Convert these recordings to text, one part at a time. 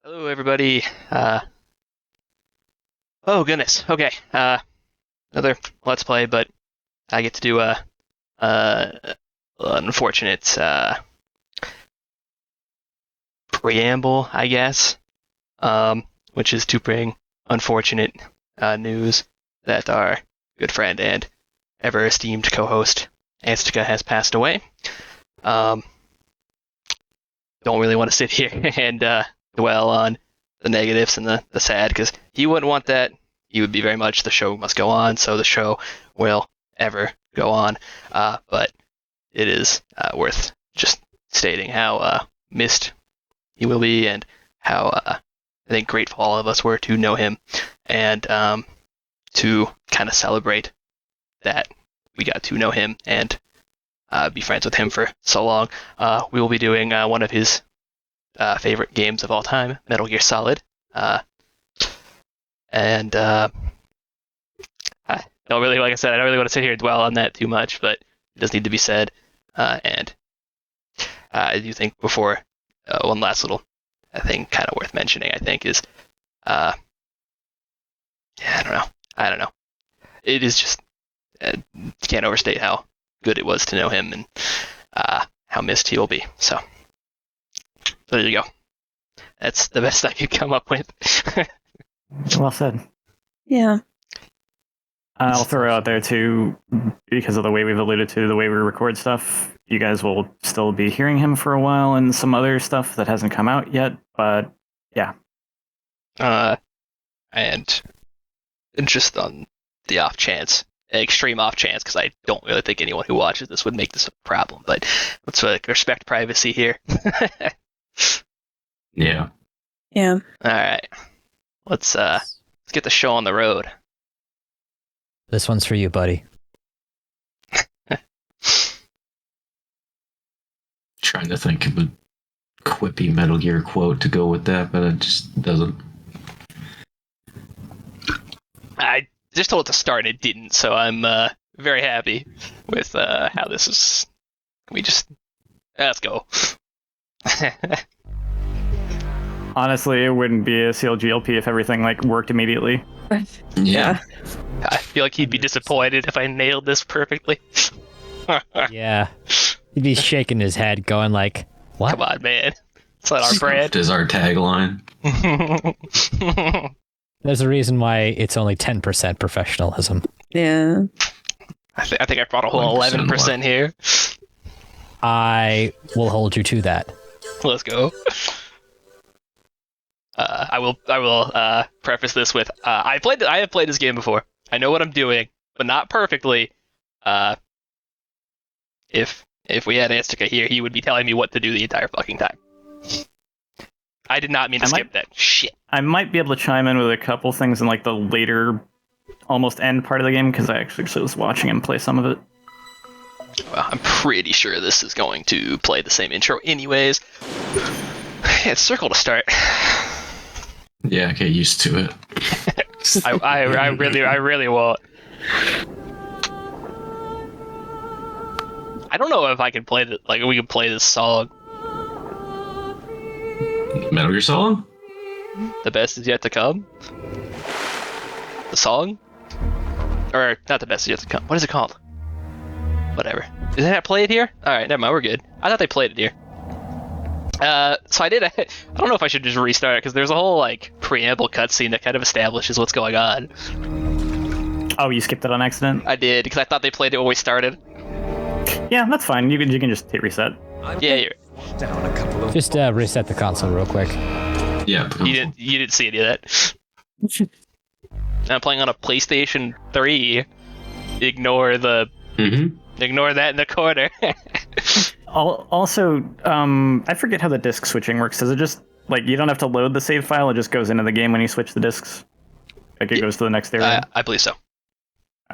Hello, everybody. Oh goodness. Okay. Another Let's Play, but I get to do an unfortunate preamble, I guess. Which is to bring unfortunate news that our good friend and ever esteemed co-host Anstca has passed away. Don't really want to sit here and dwell on the negatives and the sad, because he wouldn't want that. He would be very much the show must go on, so the show will ever go on. But it is worth just stating how missed he will be, and how I think grateful all of us were to know him, and to kind of celebrate that we got to know him and be friends with him for so long. We will be doing one of his favorite games of all time, Metal Gear Solid. And I don't really, like I said, I don't really want to sit here and dwell on that too much, but it does need to be said. And I do think before, one last little thing kind of worth mentioning, I think, is, I don't know. It is just, can't overstate how good it was to know him, and how missed he will be. So there you go. That's the best I could come up with. Well said. Yeah. I'll throw out there too, because of the way we've alluded to the way we record stuff, you guys will still be hearing him for a while and some other stuff that hasn't come out yet, but yeah. And just on the off chance, extreme off chance, because I don't really think anyone who watches this would make this a problem, but let's respect privacy here. Yeah. Yeah. All right, let's get the show on the road. This one's for you, buddy. Trying to think of a quippy Metal Gear quote to go with that, but it just doesn't. I just told it to start, and it didn't, so I'm very happy with how this is. Can we just let's go? Honestly, it wouldn't be a CLGLP if everything worked immediately. Yeah. I feel like he'd be disappointed if I nailed this perfectly. Yeah. He'd be shaking his head, going like, what? Come on, man. It's not our brand. Is our tagline. There's a reason why it's only 10% professionalism. Yeah. I think I brought a whole 11% here. I will hold you to that. Let's go. I will preface this with I have played this game before. I know what I'm doing, but not perfectly. If we had Anstca here, he would be telling me what to do the entire fucking time. I did not mean to skip that shit. I might be able to chime in with a couple things in the later, almost end part of the game, because I actually was watching him play some of it. Well, I'm pretty sure this is going to play the same intro anyways. Yeah, it's circle to start. Yeah, get used to it. I really won't. I don't know if I can play we can play this song. Metal Gear Solid? The best is yet to come. The song? Or not the best is yet to come. What is it called? Whatever. Did that play it here? Alright, never mind, we're good. I thought they played it here. So I don't know if I should just restart it, because there's a whole preamble cutscene that kind of establishes what's going on. Oh, you skipped it on accident? I did, because I thought they played it when we started. Yeah, that's fine. You can just hit reset. Yeah, you're... Just reset the console real quick. Yeah. You didn't see any of that. I'm playing on a PlayStation 3. Ignore the... Ignore that in the corner. Also, I forget how the disc switching works. Does it just, you don't have to load the save file, it just goes into the game when you switch the discs? It goes to the next area? I believe so.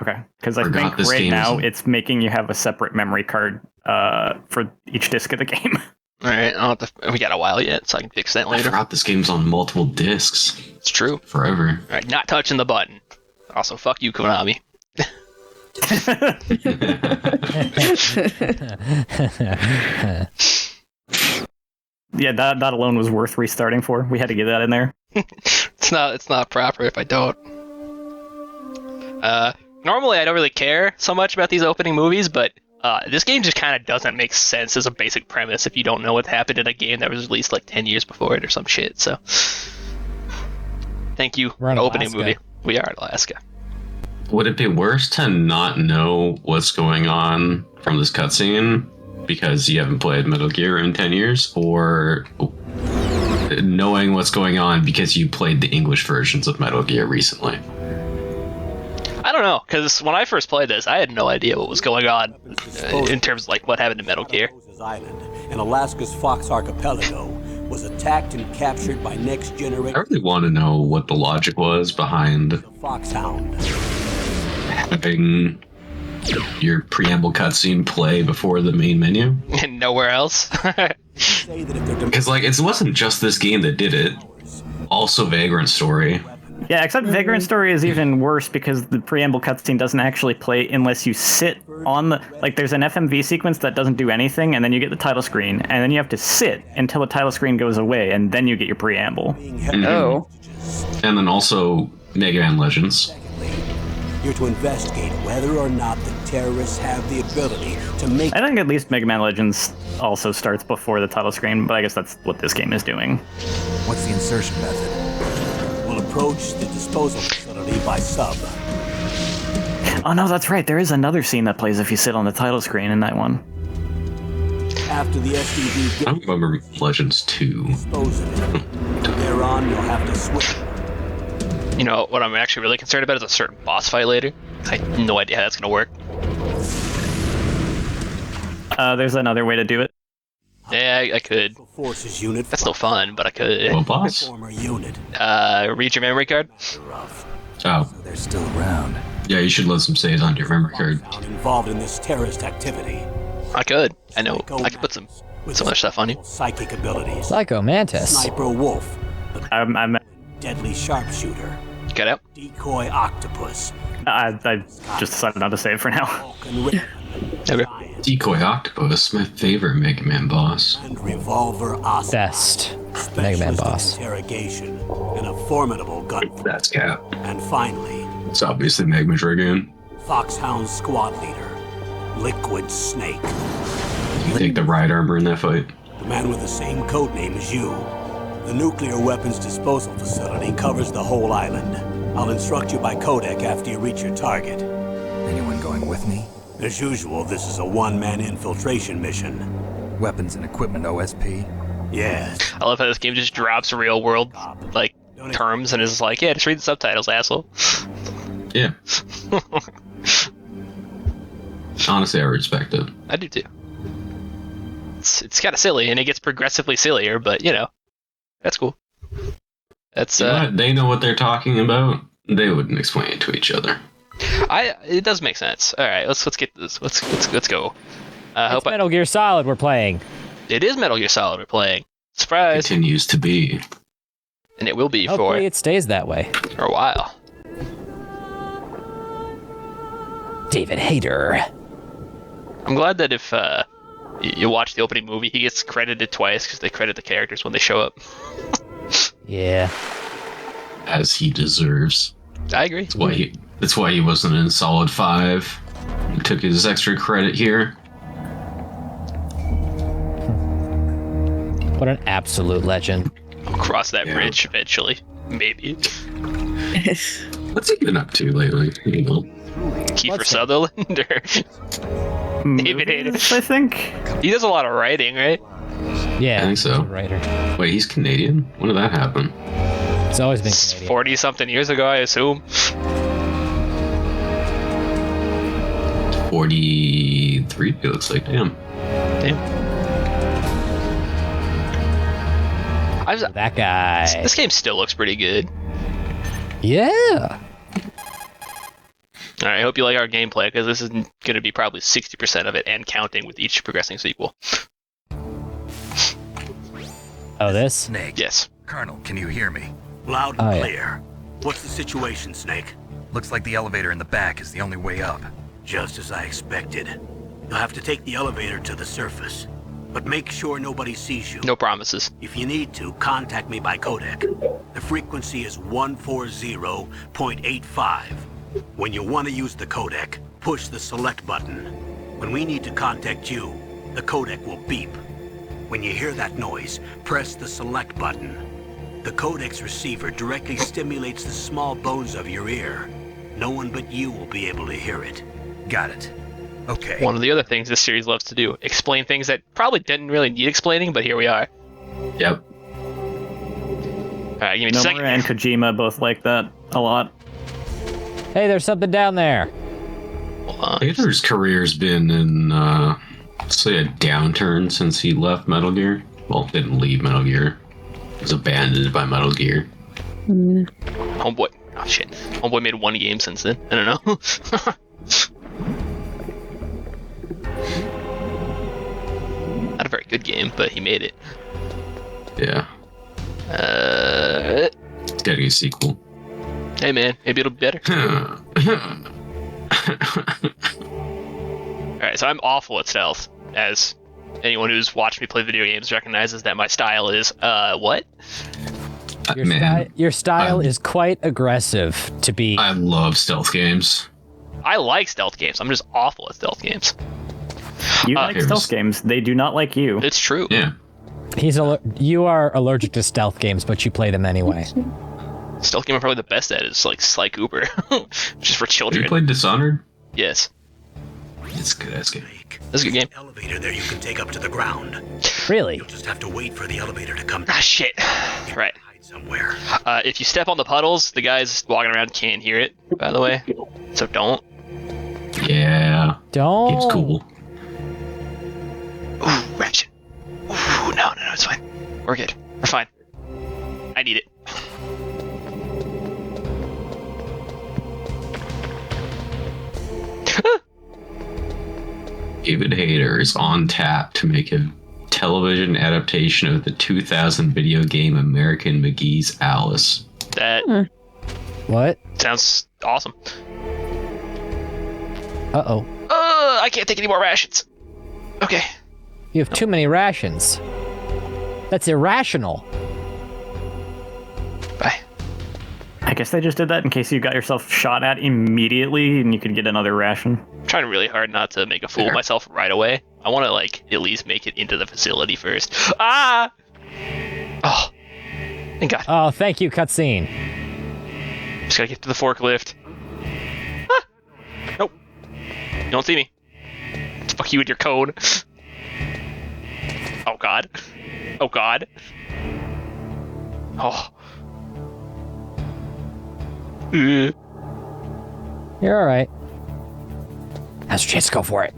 Okay, because I think right now it's making you have a separate memory card for each disc of the game. Alright, we got a while yet, so I can fix that later. I forgot this game's on multiple discs. It's true. Forever. Alright, not touching the button. Also, fuck you, Konami. yeah, that alone was worth restarting for. We had to get that in there. It's not proper if I don't. Normally I don't really care so much about these opening movies, but this game just kind of doesn't make sense as a basic premise if you don't know what happened in a game that was released like 10 years before it or some shit. So, thank you, We're in opening Alaska. movie. We are in Alaska. Would it be worse to not know what's going on from this cutscene because you haven't played Metal Gear in 10 years, or knowing what's going on because you played the English versions of Metal Gear recently? I don't know, because when I first played this, I had no idea what was going on in terms of like what happened in Metal Gear. Island and Alaska's Fox Archipelago was attacked and captured by next I generation really want to know what the logic was behind foxhound. having your preamble cutscene play before the main menu. And nowhere else. Say that if they're Because, like, it wasn't just this game that did it. Also Vagrant Story. Yeah, except Vagrant Story is even worse because the preamble cutscene doesn't actually play unless you sit on the... Like, there's an FMV sequence that doesn't do anything, and then you get the title screen, and then you have to sit until the title screen goes away, and then you get your preamble. Oh. And then also Mega Man Legends. You're to investigate whether or not the terrorists have the ability to make I think at least Mega Man Legends also starts before the title screen, but I guess that's what this game is doing. What's the insertion method? We'll approach the disposal facility by sub. Oh no, that's right, there is another scene that plays if you sit on the title screen in that one. After the SDV I gets remember Legends 2. disposed of it, thereon you'll have to switch. You know, what I'm actually really concerned about is a certain boss fight later. I have no idea how that's going to work. There's another way to do it. Yeah, I could. Forces unit. That's still fun, but I could. Well, boss? Former unit. Read your memory card? Oh, They're still around. yeah, you should load some saves on your memory card. Involved in this terrorist activity. I could. I know. I could put some other stuff on you. Psychic abilities. Psycho Mantis. Sniper wolf. I'm Deadly sharpshooter. Get out. Decoy octopus. I just decided not to save for now. Vulcan Raven. Okay. Giant. Decoy Octopus, my favorite Mega Man boss. And revolver Oscar. Best Mega Man Specialist in boss. Interrogation. And a formidable gun. That's Cap. And finally, It's obviously Magma Dragoon. Foxhound squad leader. Liquid Snake. You take the right armor in that fight. The man with the same code name as you. The nuclear weapons disposal facility covers the whole island. I'll instruct you by codec after you reach your target. Anyone going with me? As usual, this is a one-man infiltration mission. Weapons and equipment OSP? Yes. I love how this game just drops real world like terms and is like, yeah, just read the subtitles, asshole. Yeah. Honestly, I respect it. I do too. It's kind of silly, and it gets progressively sillier, but you know, that's cool. That's You know what? They know what they're talking about. They wouldn't explain it to each other. it does make sense. All right, let's get this. Let's go. It's Hope Metal Gear Solid we're playing. it is Metal Gear Solid we're playing. Surprise, Continues to be. and it will be Hopefully it stays that way. for a while. David Hayter. I'm glad that if you watch the opening movie, he gets credited twice because they credit the characters when they show up. Yeah. As he deserves. I agree. That's why he wasn't in Solid 5. He took his extra credit here. What an absolute legend. I'll cross that Yeah. bridge eventually, maybe. What's he been up to lately? You know. Kiefer What's it? Sutherland, or David Hayter. Movies, I think. He does a lot of writing, right? Yeah. I think so. he's a writer. Wait, he's Canadian? When did that happen? It's always been Canadian. 40-something years ago, I assume. 43, it looks like. Damn. That guy. This game still looks pretty good. Yeah. All right, I hope you like our gameplay, because this is going to be probably 60% of it and counting with each progressing sequel. Oh, this? Snake. Yes. Colonel, can you hear me? Loud Oh, and yeah. clear. What's the situation, Snake? Looks like the elevator in the back is the only way up. Just as I expected. You'll have to take the elevator to the surface. But make sure nobody sees you. No promises. If you need to, contact me by codec. The frequency is 140.85. When you want to use the codec, push the select button. When we need to contact you, the codec will beep. When you hear that noise, press the select button. The codec's receiver directly stimulates the small bones of your ear. No one but you will be able to hear it. Got it. Okay. One of the other things this series loves to do: explain things that probably didn't really need explaining, but here we are. Yep. All right, give me a second. Nomura and Kojima both like that a lot. Hey, there's something down there. Hold on. Vader's career's been in, say, a downturn since he left Metal Gear. Well, didn't leave Metal Gear. He was abandoned by Metal Gear. Homeboy. Oh shit. Homeboy made one game since then. I don't know. Not a very good game, but he made it. Yeah. It's gotta get a sequel. Hey man, maybe it'll be better. Alright, so I'm awful at stealth, as anyone who's watched me play video games recognizes that my style is, what? Your style is quite aggressive to be. I love stealth games. I like stealth games, I'm just awful at stealth games. You like stealth games. They do not like you. It's true. Yeah. You are allergic to stealth games, but you play them anyway. Stealth game I'm probably the best at is like Sly Cooper, which is for Have children. you played Dishonored? Yes, It's good. That's good. that's a good game. Elevator there you can take up to the ground. Really? You'll just have to wait for the elevator to come Ah shit. Right. hide somewhere. If you step on the puddles, the guys walking around can't hear it, by the way. So don't. Yeah. Don't. Game's cool. Ooh, ratchet. Ooh, no, it's fine. We're good. We're fine. I need it. David Hayter is on tap to make a television adaptation of the 2000 video game American McGee's Alice. That What? sounds awesome. Uh-oh. I can't take any more rations. Okay. You have too many rations. That's irrational. Bye. I guess they just did that in case you got yourself shot at immediately and you could get another ration. I'm trying really hard not to make a fool of myself right away. I want to, like, at least make it into the facility first. Ah! Oh. Thank God. Oh, thank you, cutscene. Just gotta get to the forklift. Ah! Nope. You don't see me. Fuck you with your code. Oh God. Oh God. Oh. Ugh. You're alright. Now's your chance to go for it.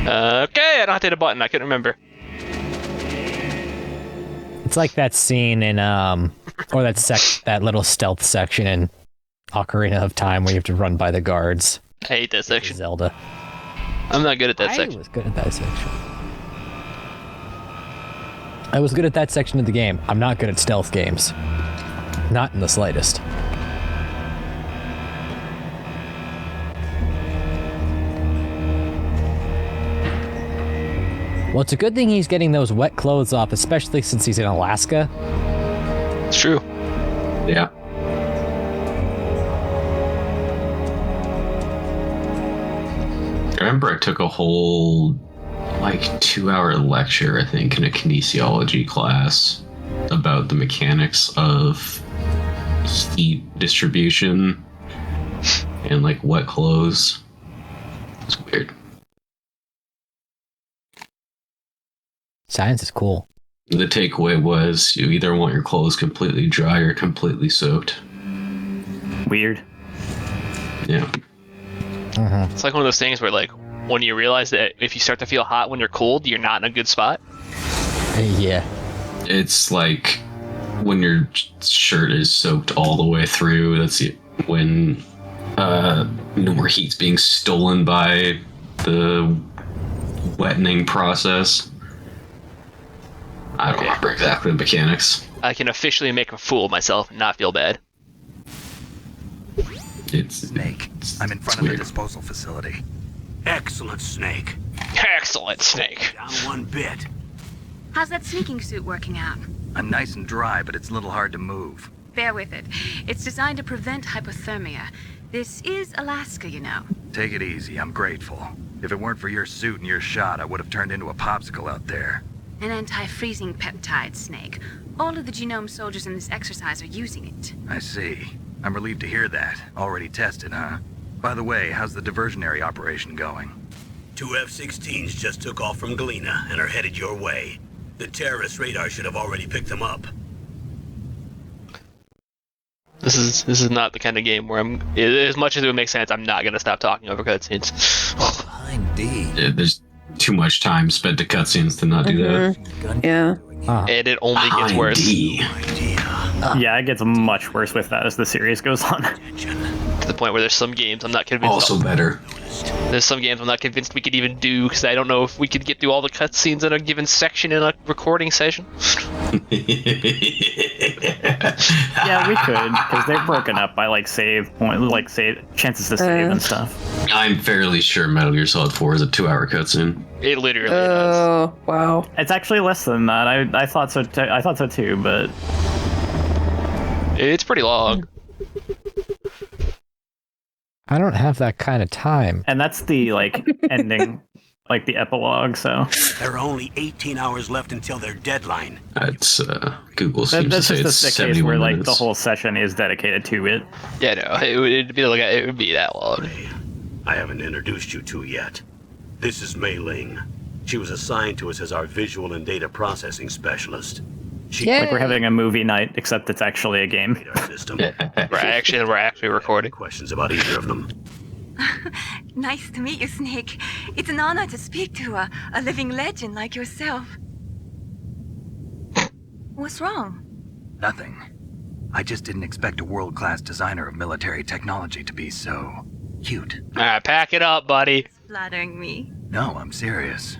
Okay, I don't have to hit a button. I couldn't remember. It's like that scene in, or that little stealth section in Ocarina of Time where you have to run by the guards. I hate that section. Zelda. I'm not good at that I section. was good at that section. I was good at that section of the game. I'm not good at stealth games. Not in the slightest. Well, it's a good thing he's getting those wet clothes off, especially since he's in Alaska. It's true. Yeah. I remember I took a whole, 2-hour lecture, I think, in a kinesiology class about the mechanics of heat distribution and, wet clothes. It's weird. Science is cool. The takeaway was you either want your clothes completely dry or completely soaked. Weird. Yeah. It's like one of those things where, when you realize that if you start to feel hot when you're cold, you're not in a good spot. Yeah. It's like when your shirt is soaked all the way through. That's when no more heat's being stolen by the wettening process. I don't remember exactly the mechanics. I can officially make a fool of myself and not feel bad. It's Snake, I'm in front of the disposal facility. Excellent, Snake. Excellent, Snake. Down one bit. How's that sneaking suit working out? I'm nice and dry, but it's a little hard to move. Bear with it. It's designed to prevent hypothermia. This is Alaska, you know. Take it easy, I'm grateful. If it weren't for your suit and your shot, I would have turned into a popsicle out there. An anti-freezing peptide, Snake. All of the genome soldiers in this exercise are using it. I see. I'm relieved to hear that. Already tested, huh? By the way, how's the diversionary operation going? 2 F-16s just took off from Galena and are headed your way. The terrorist radar should have already picked them up. This is not the kind of game where as much as it would make sense, I'm not gonna stop talking over cutscenes. Behind D. Yeah, there's too much time spent to cutscenes to not do that. Yeah. And it only gets worse. D. Yeah, it gets much worse with that as the series goes on. To the point where there's some games I'm not convinced. Also better. There's some games I'm not convinced we could even do because I don't know if we could get through all the cutscenes in a given section in a recording session. Yeah, we could, because they're broken up by save chances to save and stuff. I'm fairly sure Metal Gear Solid 4 is a 2-hour cutscene. It literally is. Oh, wow. It's actually less than that. I thought so. I thought so too, but It's pretty long. I don't have that kind of time. and that's the ending, the epilogue. So There are only 18 hours left until their deadline. That's Google seems to that's say just it's the case 71 where minutes. the whole session is dedicated to it. Yeah, no, it would be that long. I haven't introduced you to yet. This is Mei Ling. She was assigned to us as our visual and data processing specialist. She Yay. We're having a movie night, except it's actually a game. created our system. We're actually recording. Questions about either of them? Nice to meet you, Snake. It's an honor to speak to a living legend like yourself. What's wrong? Nothing. I just didn't expect a world-class designer of military technology to be so cute. Alright, pack it up, buddy. Flattering me. No, I'm serious.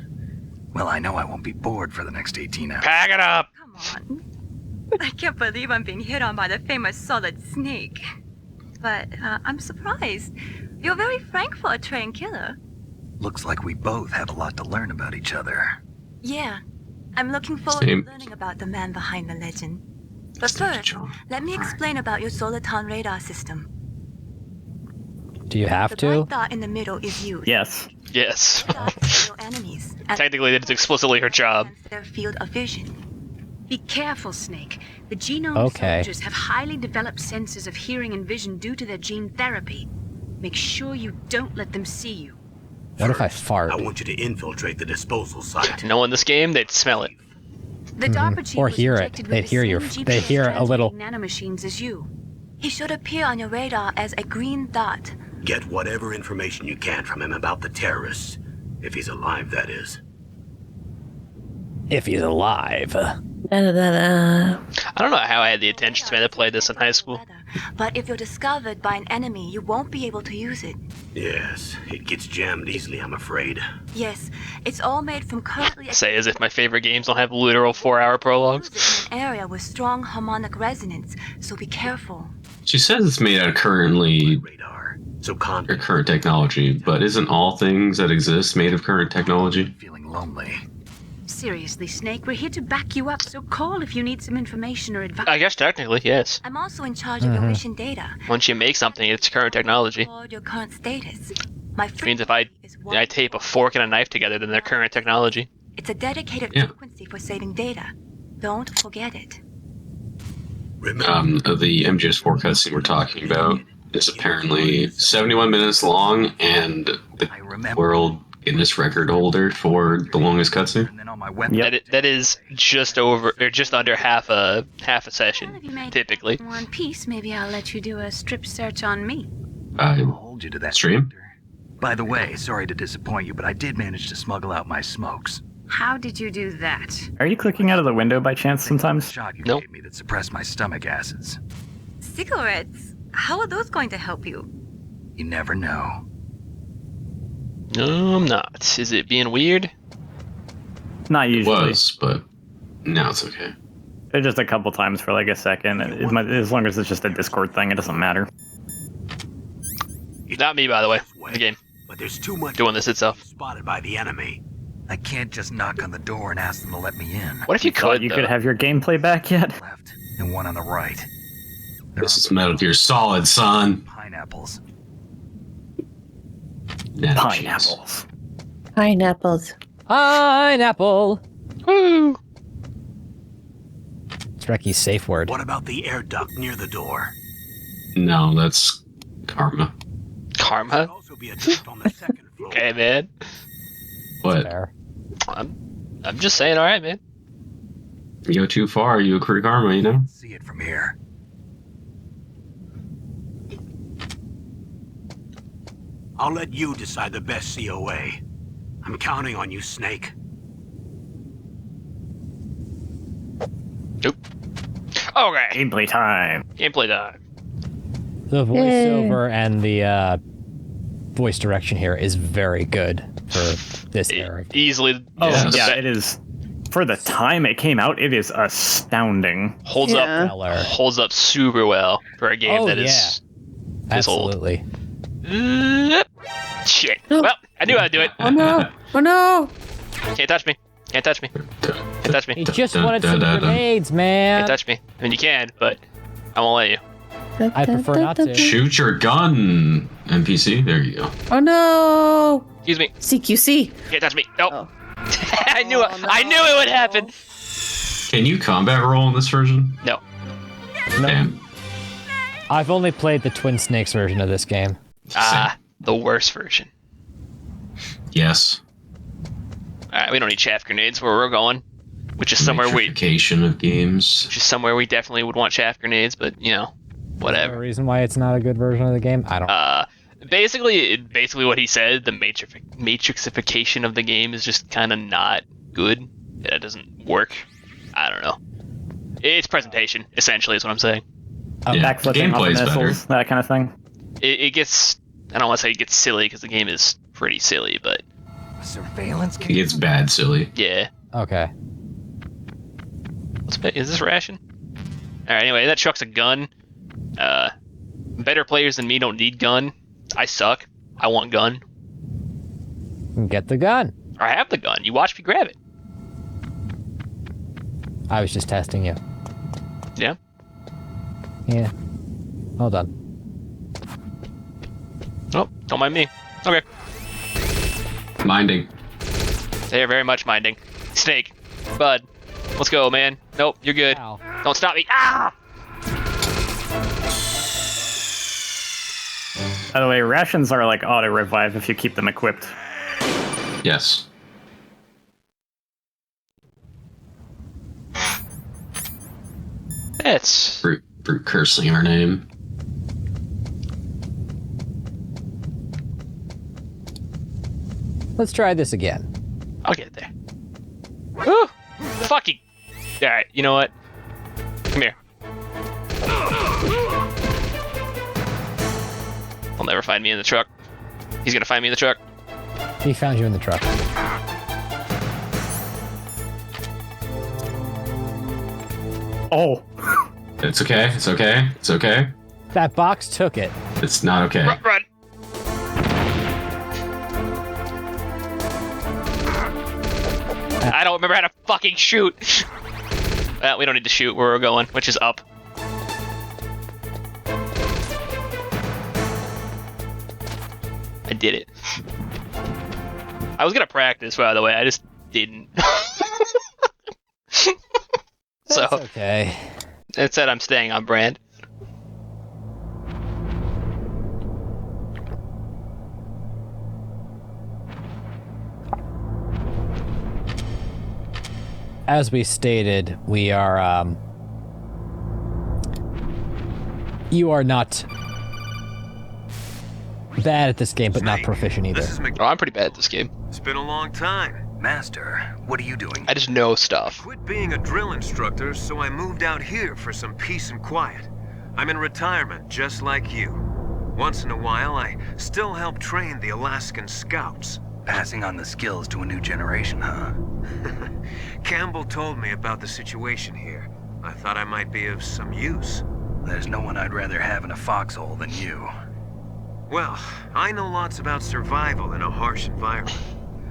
Well, I know I won't be bored for the next 18 hours. Pack it up. Come on. I can't believe I'm being hit on by the famous Solid Snake. But I'm surprised. You're very frank for a trained killer. Looks like we both have a lot to learn about each other. Yeah. I'm looking forward Same. to learning about the man behind the legend. But first, let me explain about your Soliton radar system. Do you have The to? black dot in the middle is you. Yes. Yes. Dots are your enemies. and Technically, that is explicitly her job. enhance their field of vision. Be careful, Snake. The genome Okay. soldiers have highly developed senses of hearing and vision due to their gene therapy. Make sure you don't let them see you. What if I First, fart? I want you to infiltrate the disposal site. No, in this game, they'd smell it. The DARPA chief Or was hear it. injected with They'd the hear same your- GPS they hear a little- transmitting nanomachines as you. He should appear on your radar as a green dot. Get whatever information you can from him about the terrorists. If he's alive, that is. If he's alive. Da-da-da-da. I don't know how I had the attention span to play this in high school. But if you're discovered by an enemy, you won't be able to use it. Yes, it gets jammed easily, I'm afraid. Yes, it's all made from currently Say as if my favorite games don't have literal 4-hour prologues. Use it in an area with strong harmonic resonance, so be careful. She says it's made out of currently Radar. So or contact. current technology, but isn't all things that exist made of current technology? Feeling lonely. Seriously, Snake, we're here to back you up, so call if you need some information or advice. I guess technically, yes. I'm also in charge of your mission data. Once you make something, it's current technology. Record your current status. My Which means if I is tape a fork and a knife together, then they're current technology. It's a dedicated Yeah. frequency for saving data. Don't forget it. Remember, The MGS4 cutscene we're talking about is apparently 71 minutes long and the I remember. world Guinness record holder for the longest cutscene. And then on my weapon. Yep. That is just over or just under half a Well, session, if you make typically. it in one piece, maybe I'll let you do a strip search on me. I'll hold you to that. Stream? Doctor. By the way, sorry to disappoint you, but I did manage to smuggle out my smokes. How did you do that? Are you clicking out of the window by chance The sometimes? shot you Nope. gave me that suppressed my stomach acids. Cigarettes? How are those going to help you? You never know. No, I'm not. Is it being weird? Not It usually. was, but now it's okay. It's just a couple times for a second. As long as it's just a Discord thing, it doesn't matter. Not me, by the way. The game. but there's too much doing this itself. spotted by the enemy. I can't just knock on the door and ask them to let me in. What if you could? You though? could have your gameplay back yet? Left and one on the right. They're This is Metal Gear Solid, son. pineapples. Yeah, Pineapples. Pineapples. Pineapple. Woo! It's Reki's safe word. What about the air duct near the door? jeez. No, that's Karma. Could Karma. also be a duct on the second floor. Okay, man. What? Fair. I'm just saying. All right, man. You go too far, you accrue karma, you know? See it from here. I'll let you decide the best COA. I'm counting on you, Snake. Nope. Okay. Gameplay time. Gameplay time. The voiceover and the voice direction here is very good for this era. Easily. Oh, Yes. yeah, it is. For the time it came out, it is astounding. Holds Yeah. up. Stellar. Holds up super well for a game Oh, that is yeah. is old. Absolutely. Shit. No. Well, I knew I'd do it. Oh no! Oh no! Can't touch me. Can't touch me. Can't touch me. He just wanted some grenades, man. Can't touch me. I mean, you can, but I won't let you. I prefer not to. Shoot your gun, NPC. There you go. Oh no! Excuse me. CQC. Can't touch me. Nope. Oh. I knew it. I knew it would happen. Can you combat roll in this version? No. No, Damn. I've only played the Twin Snakes version of this game. The worst version. Yes. All right, we don't need chaff grenades where we're going, which is somewhere we Of games. definitely would want chaff grenades, but you know, The whatever. reason why it's not a good version of the game, I don't. Basically what he said, the matrixification of the game is just kind of not good. It doesn't work. I don't know. It's presentation, essentially, is what I'm saying. Yeah, Backflipping off the gameplay's better. missiles, that kind of thing. It gets, I don't want to say it gets silly because the game is pretty silly, but Surveillance It gets bad silly. yeah. Okay. Is this ration? Alright, anyway, that truck's a gun. Better players than me don't need gun. I suck. I want gun. Get the gun. I have the gun. You watch me grab it. I was just testing you. Yeah? Yeah. Hold on. Oh, don't mind me. Okay. Minding. They are very much minding. Snake. Bud. Let's go, man. Nope, you're good. Ow. Don't stop me. Ah! By the way, rations are like auto revive if you keep them equipped. Yes. That's... Brute cursing our name. Let's try this again. I'll get there. Ooh! Fucking... Alright, you know what? Come here. He'll never find me in the truck. He's gonna find me in the truck. He found you in the truck. Oh, It's okay. It's okay. It's okay. That box took it. It's not okay. Run, run! I don't remember how to fucking shoot. Well, we don't need to shoot where we're going, which is up. I did it. I was gonna practice, by the way. I just didn't. So That's okay. instead, I'm staying on brand. As we stated, we are, you are not bad at this game, but not proficient either. This is Oh, I'm pretty bad at this game. It's been a long time. Master, what are you doing? I just know stuff. Quit being a drill instructor, so I moved out here for some peace and quiet. I'm in retirement, just like you. Once in a while, I still help train the Alaskan Scouts. Passing on the skills to a new generation, huh? Campbell told me about the situation here. I thought I might be of some use. There's no one I'd rather have in a foxhole than you. Well, I know lots about survival in a harsh environment.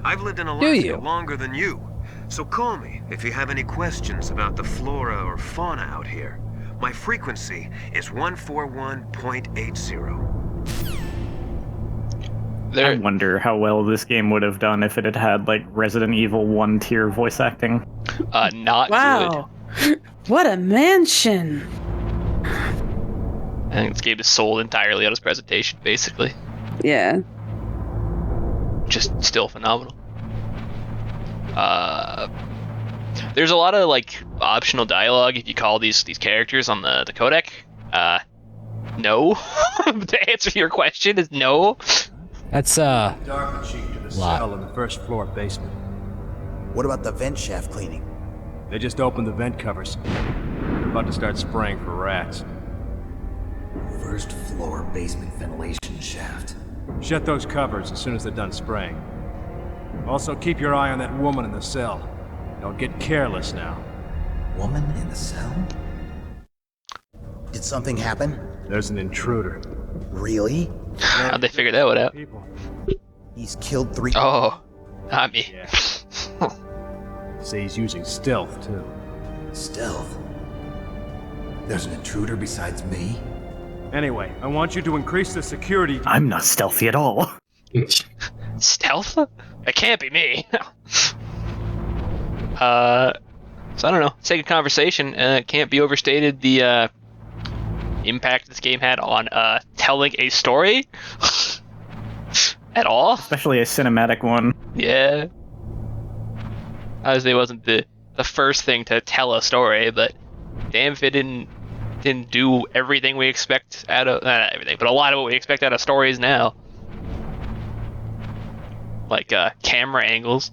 I've lived in you? Alaska longer than you. So call me if you have any questions about the flora or fauna out here. My frequency is 141.80. I wonder how well this game would have done if it had had like Resident Evil 1 tier voice acting. Not Wow. What a mansion. good. I think this game is sold entirely on its presentation, basically. Yeah. Just still phenomenal. There's a lot of like optional dialogue if you call these characters on the codec. No. To answer your question is no. That's Dark cheek to the lot. cell in the first floor basement. What about the vent shaft cleaning? They just opened the vent covers. They're about to start spraying for rats. First floor basement ventilation shaft. Shut those covers as soon as they're done spraying. Also, keep your eye on that woman in the cell. Don't get careless now. Woman in the cell? Did something happen? There's an intruder. Really? How'd they figure that one out? People. He's killed 3. Oh, not me. Yeah. Say he's using stealth, too. Stealth? There's an intruder besides me? Anyway, I want you to increase the security. I'm not stealthy at all. Stealth? That can't be me. So I don't know. Sake of conversation, it can't be overstated the impact this game had on telling a story at all. Especially a cinematic one. Yeah. Obviously, it wasn't the first thing to tell a story, but damn if it didn't do everything we expect out of not everything, but a lot of what we expect out of stories now. Like camera angles.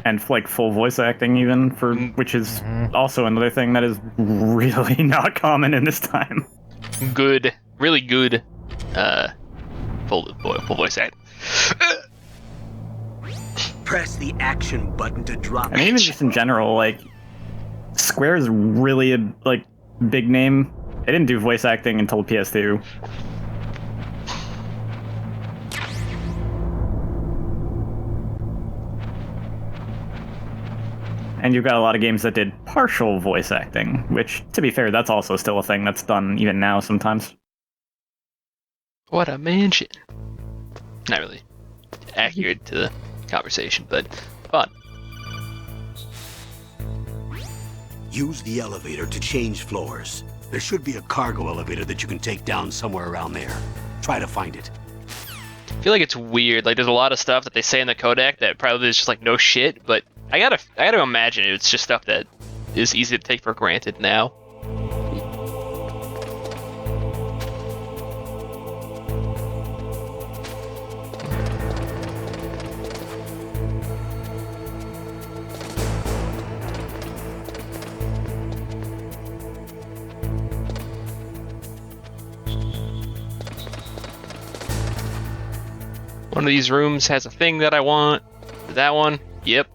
And like full voice acting even for which is also another thing that is really not common in this time. Good, really good full voice acting. Press the action button to drop. I mean, even just in general, like Square is really a like big name. They didn't do voice acting until PS2. And you've got a lot of games that did partial voice acting, which, to be fair, that's also still a thing that's done even now sometimes. What a mansion. Not really accurate to the conversation, but fun. Use the elevator to change floors. There should be a cargo elevator that you can take down somewhere around there. Try to find it. I feel like it's weird. Like there's a lot of stuff that they say in the codec that probably is just like no shit, but I gotta imagine it's just stuff that is easy to take for granted now. One of these rooms has a thing that I want. That one? Yep.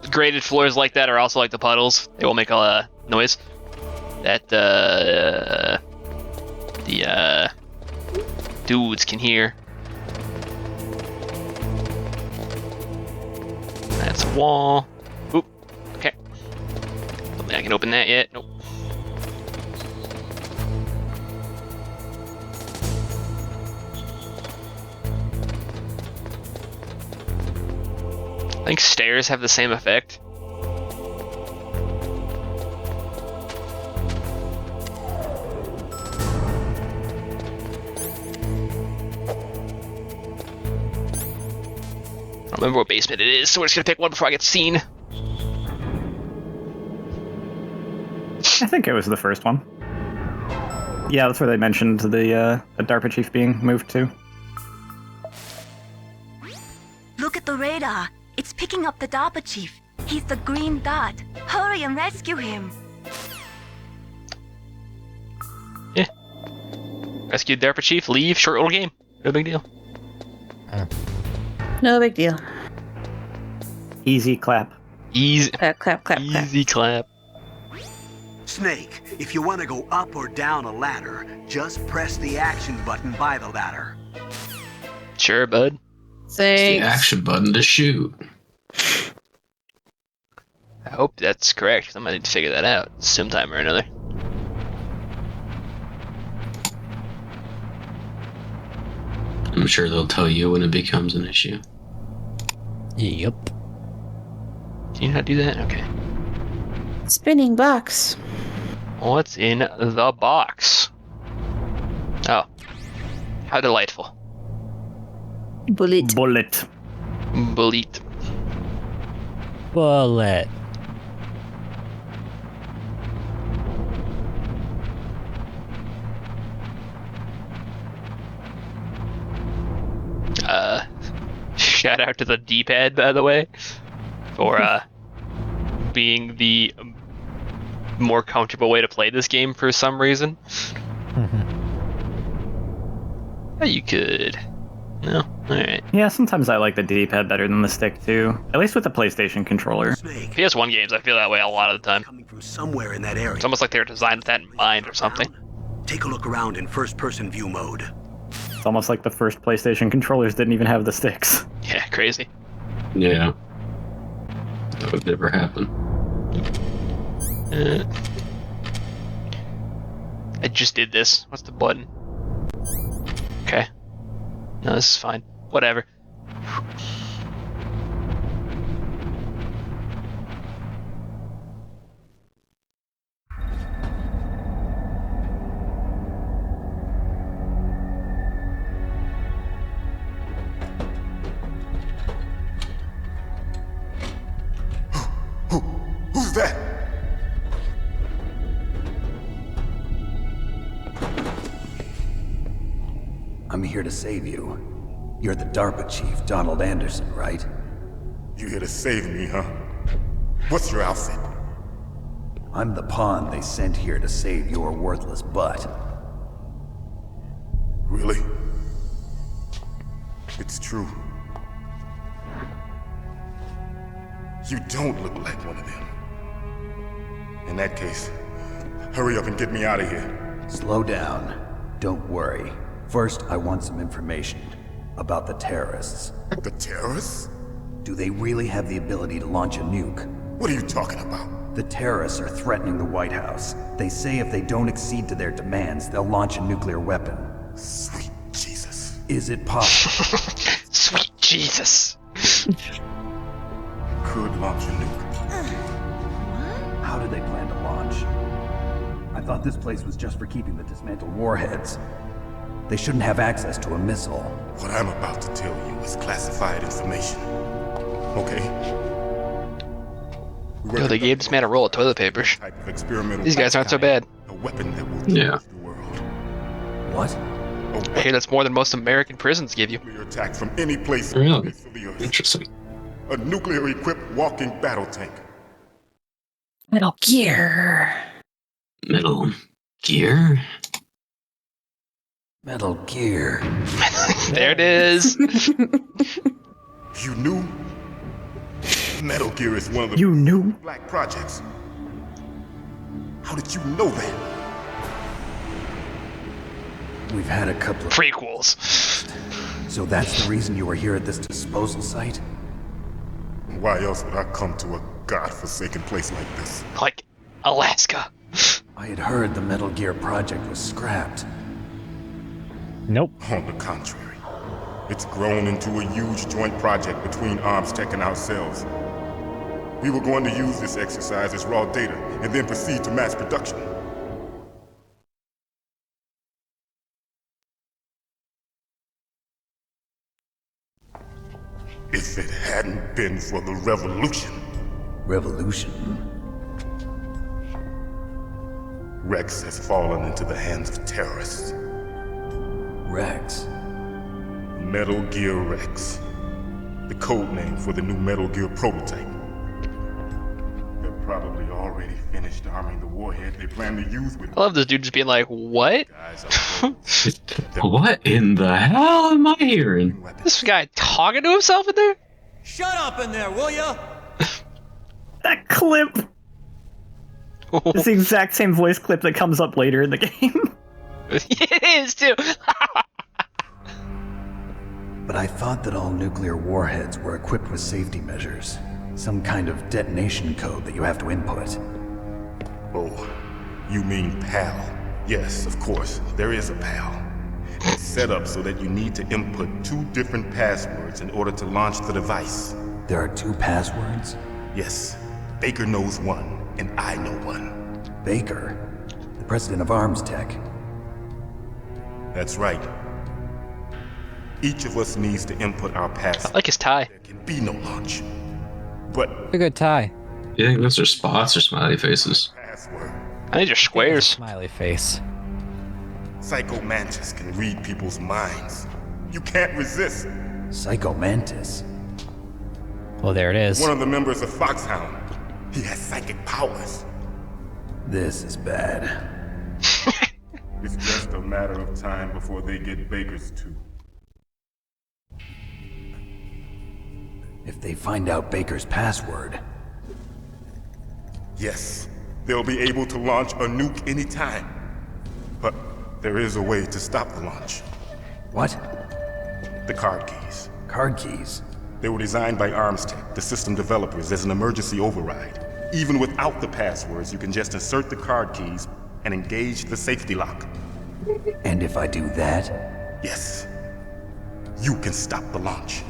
Graded floors like that are also like the puddles. They will make a noise. That the dudes can hear. That's a wall. Oop. Okay. Don't think I can open that yet. Nope. I think stairs have the same effect. I don't remember what basement it is, so we're just gonna pick one before I get seen. I think it was the first one. Yeah, that's where they mentioned the DARPA chief being moved to. Look at the radar. It's picking up the DARPA chief. He's the green dot. Hurry and rescue him. Yeah. Rescued DARPA chief, leave, short little game. No big deal. No big deal. Easy clap. Easy. Clap, clap, clap, clap. Easy clap. Snake, if you want to go up or down a ladder, just press the action button by the ladder. Sure, bud. The Thanks. action button to shoot. I hope that's correct, 'cause I'm gonna need to figure that out sometime or another. I'm sure they'll tell you when it becomes an issue. Yep. Can you not do that? Okay. Spinning box. What's in the box? Oh. How delightful. Bullet. Bullet. Bullet. Bullet. Shout out to the D-pad, by the way, for being the more comfortable way to play this game for some reason. Oh, you could. No? Alright. Yeah, sometimes I like the D-pad better than the stick too. At least with the PlayStation controller. Snake, PS1 games, I feel that way a lot of the time. coming from somewhere in that area. It's almost like they were designed with that in mind or something. Take a look around in first-person view mode. It's almost like the first PlayStation controllers didn't even have the sticks. Yeah, crazy. Yeah. That would never happen. I just did this. What's the button? Okay. No, this is fine. Whatever. Who's that? I'm here to save you. You're the DARPA chief, Donald Anderson, right? You here to save me, huh? What's your outfit? I'm the pawn they sent here to save your worthless butt. Really? It's true. You don't look like one of them. In that case, hurry up and get me out of here. Slow down. Don't worry. First, I want some information about the terrorists. The terrorists? Do they really have the ability to launch a nuke? What are you talking about? The terrorists are threatening the White House. They say if they don't accede to their demands, they'll launch a nuclear weapon. Sweet Jesus. Is it possible? Sweet Jesus. Could launch a nuke. How do they plan to launch? I thought this place was just for keeping the dismantled warheads. They shouldn't have access to a missile. What I'm about to tell you is classified information. Okay? Yo, they gave this man a roll of toilet paper. These guys aren't so bad. A weapon that will Yeah. the world. What? I hear that's more than most American prisons give you. Nuclear attack from any place Really? on the face of the earth. Interesting. A nuclear-equipped walking battle tank. Metal Gear. Metal Gear? Metal Gear. There it is. You knew? Metal Gear is one of the You knew? black projects. How did you know that? We've had a couple of... Prequels. So that's the reason you were here at this disposal site? Why else would I come to a godforsaken place like this? Like Alaska. I had heard the Metal Gear project was scrapped. Nope. On the contrary, it's grown into a huge joint project between Anstca and ourselves. We were going to use this exercise as raw data and then proceed to mass production. If it hadn't been for the revolution, Revolution? Rex has fallen into the hands of terrorists. Rex? Metal Gear Rex, the code name for the new Metal Gear prototype. They're probably already finished arming the warhead they plan to use with I love this dude just being like, what? guys on What in the hell am I hearing? This guy talking to himself in there? Shut up in there, will ya? That clip! It's the exact same voice clip that comes up later in the game. It is, too! But I thought that all nuclear warheads were equipped with safety measures. Some kind of detonation code that you have to input. Oh, you mean PAL? Yes, of course, there is a PAL. It's set up so that you need to input 2 different passwords in order to launch the device. There are 2 passwords? Yes, Baker knows one, and I know one. Baker? The president of Armstec? That's right. Each of us needs to input our password. I like his tie. There can be no launch. But A good tie. You think those are spots or smiley faces? password. I think they're squares. Smiley face. Psycho Mantis can read people's minds. You can't resist. Psycho Mantis? Well, there it is. One of the members of Foxhound. He has psychic powers. This is bad. It's just a matter of time before they get Baker's too. If they find out Baker's password... Yes, they'll be able to launch a nuke anytime. But there is a way to stop the launch. What? The card keys. Card keys? They were designed by Armstec, the system developers, as an emergency override. Even without the passwords, you can just insert the card keys and engage the safety lock. And if I do that? Yes. You can stop the launch.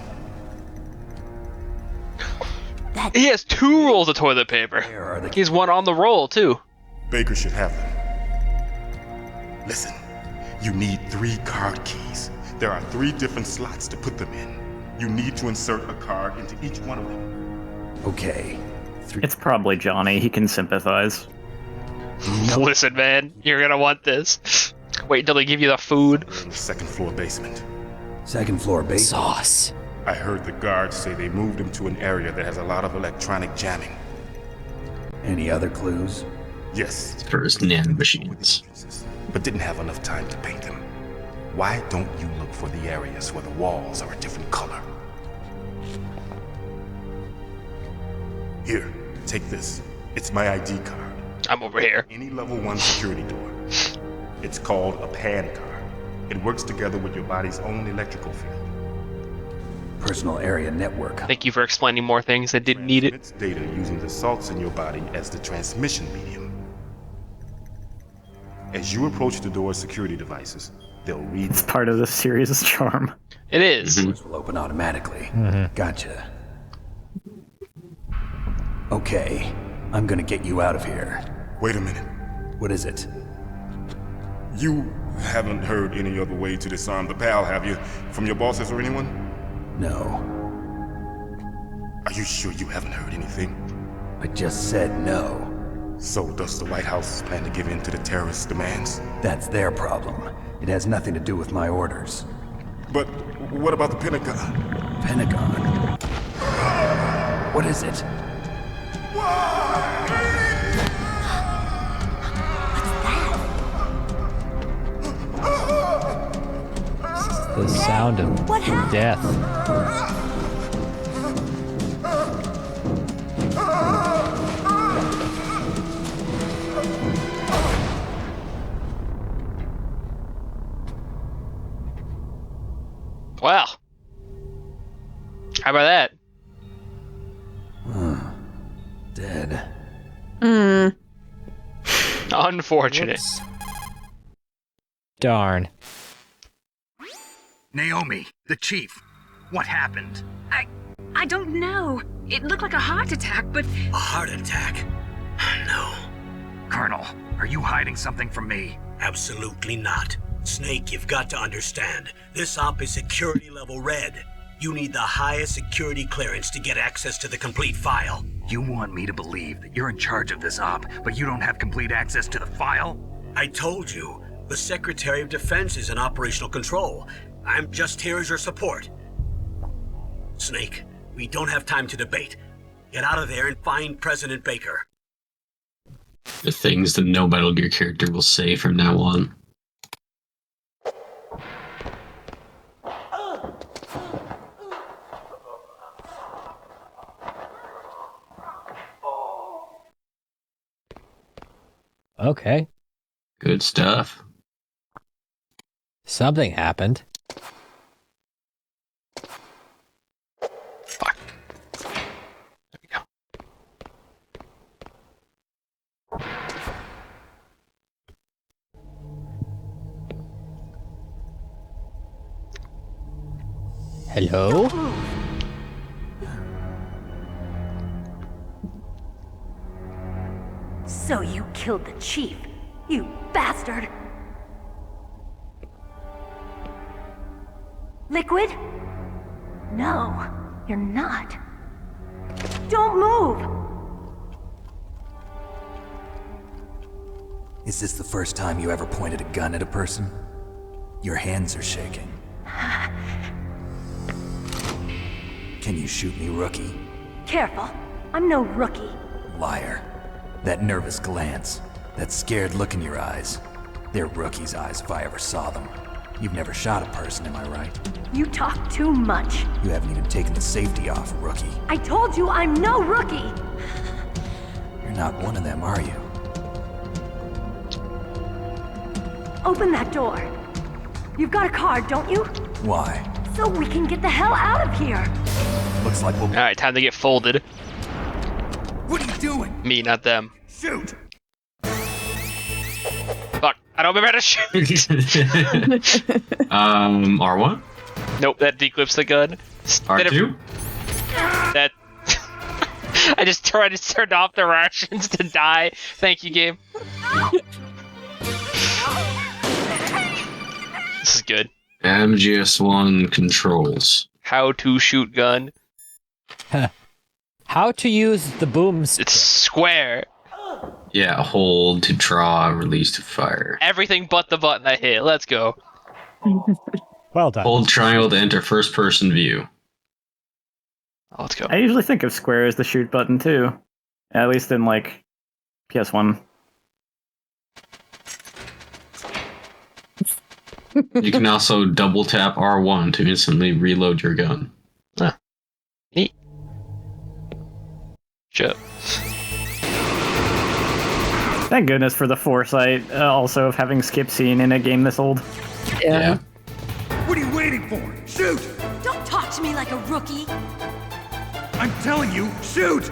He has 2 rolls of toilet paper. Where are the... He's one on the roll, too. Baker should have them. Listen, you need 3 card keys. There are 3 different slots to put them in. You need to insert a card into each one of them. Okay. It's probably Johnny. He can sympathize. Listen, man, you're gonna want this. Wait until they give you the food. We're in the 2nd floor basement. 2nd floor basement? Sauce. I heard the guards say they moved him to an area that has a lot of electronic jamming. Any other clues? Yes. For his nanomachines. But didn't have enough time to paint them. Why don't you look for the areas where the walls are a different color? Here, take this. It's my ID card. I'm over here. Any level 1 security door. It's called a PAN card. It works together with your body's own electrical field. Personal area network. Thank you for explaining more things that didn't need it. Transmits data using the salts in your body as the transmission medium. As you approach the door's security devices, they'll read... It's part of the series' charm. It is. Doors will open automatically. Gotcha. Okay, I'm gonna get you out of here. Wait a minute. What is it? You haven't heard any other way to disarm the PAL, have you? From your bosses or anyone? No. Are you sure you haven't heard anything? I just said no. So does the White House plan to give in to the terrorists' demands? That's their problem. It has nothing to do with my orders. But what about the Pentagon? Pentagon? What is it? The sound of death. Wow. How about that? Dead. Unfortunate. Whoops. Darn. Naomi, the chief. What happened? I don't know. It looked like a heart attack, but A heart attack? No, Colonel, are you hiding something from me? absolutely not. Snake, you've got to understand. This op is security level red. You need the highest security clearance to get access to the complete file. You want me to believe that you're in charge of this op, but you don't have complete access to the file? I told you, the Secretary of Defense is in operational control. I'm just here as your support. Snake, we don't have time to debate. Get out of there and find President Baker. The things that no Metal Gear character will say from now on. Okay. Good stuff. Something happened. Fuck. There we go. Hello? So you killed the chief, you bastard! Liquid? No, you're not. Don't move! Is this the first time you ever pointed a gun at a person? Your hands are shaking. Can you shoot me, rookie? Careful, I'm no rookie. Liar. That nervous glance, that scared look in your eyes. They're rookie's eyes if I ever saw them. You've never shot a person, am I right? You talk too much. You haven't even taken the safety off, rookie. I told you I'm no rookie! You're not one of them, are you? Open that door. You've got a card, don't you? Why? So we can get the hell out of here! Looks like we'll... Alright, time to get folded. What are you doing? Me, not them. Shoot! Fuck, I don't remember how to shoot. R1? Nope, that declips the gun. R2? That... I just turned off the rations to die. Thank you, game. This is good. MGS1 controls. How to shoot gun. How to use the booms? It's square. Yeah, hold to draw, release to fire. Everything but the button I hit. Let's go. Well done. Hold triangle to enter first person view. Oh, let's go. I usually think of square as the shoot button too, at least in like PS1. You can also double tap R1 to instantly reload your gun. Neat. Shit. Thank goodness for the foresight, also of having skip scene in a game this old. Yeah. What are you waiting for? Shoot! Don't talk to me like a rookie! I'm telling you, shoot!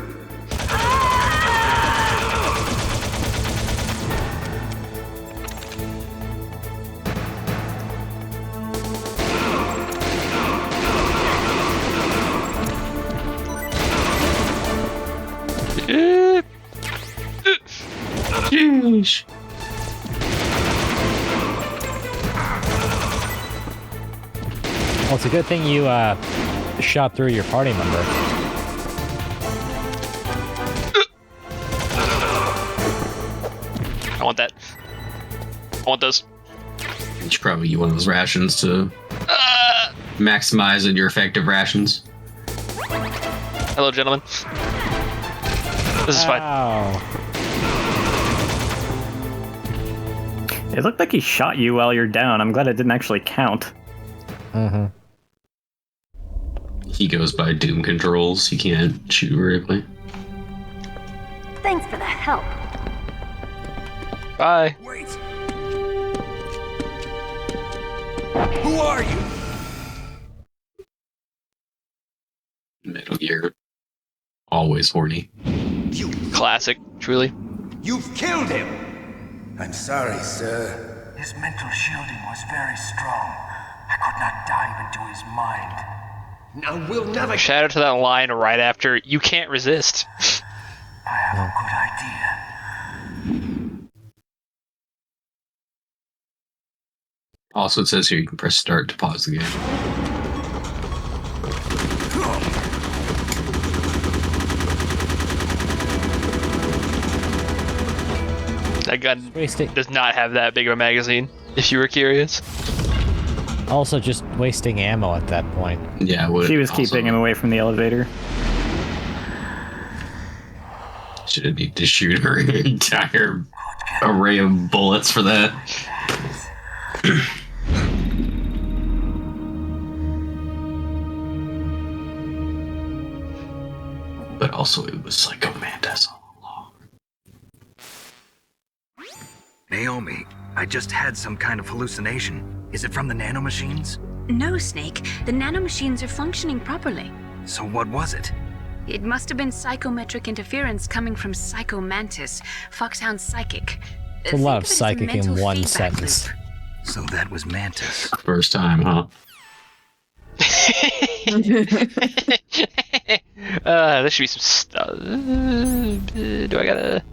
Sheesh. Well, it's a good thing you shot through your party member. I want that. I want those. You should probably use one of those rations to maximize your effective rations. Hello, gentlemen. This is fine. Ow. It looked like he shot you while you're down. I'm glad it didn't actually count. Mm-hmm. He goes by Doom controls. He can't shoot vertically. Thanks for the help. Bye. Wait! Who are you? Metal Gear. Always horny. You... Classic, truly. You've killed him! I'm sorry, sir. His mental shielding was very strong. I could not dive into his mind. Now we'll never... Shout out to that line right after, you can't resist. I have a good idea. Also, it says here you can press start to pause the game. That gun does not have that big of a magazine, if you were curious. Also, just wasting ammo at that point. Yeah, She was keeping him away from the elevator. Should need to shoot her entire array of bullets for that. But also, it was Psycho Mantis all along. Naomi, I just had some kind of hallucination. Is it from the nanomachines? No, Snake. The nanomachines are functioning properly. So what was it? It must have been psychometric interference coming from Psycho Mantis, Foxhound Psychic. It's a lot of psychic in one sentence. So that was Mantis. First time, huh? There should be some stuff. Do I gotta...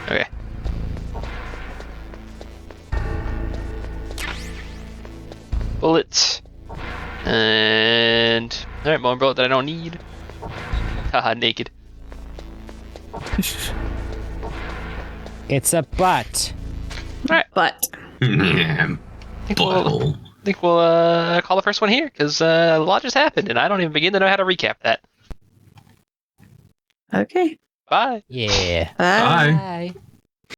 Okay. Bullets. And... Alright, more bullet that I don't need. Haha, naked. It's a butt. Alright. But Yeah. Butthole. I think we'll call the first one here, because a lot just happened, and I don't even begin to know how to recap that. okay. Bye. Yeah. Bye. Bye. Bye.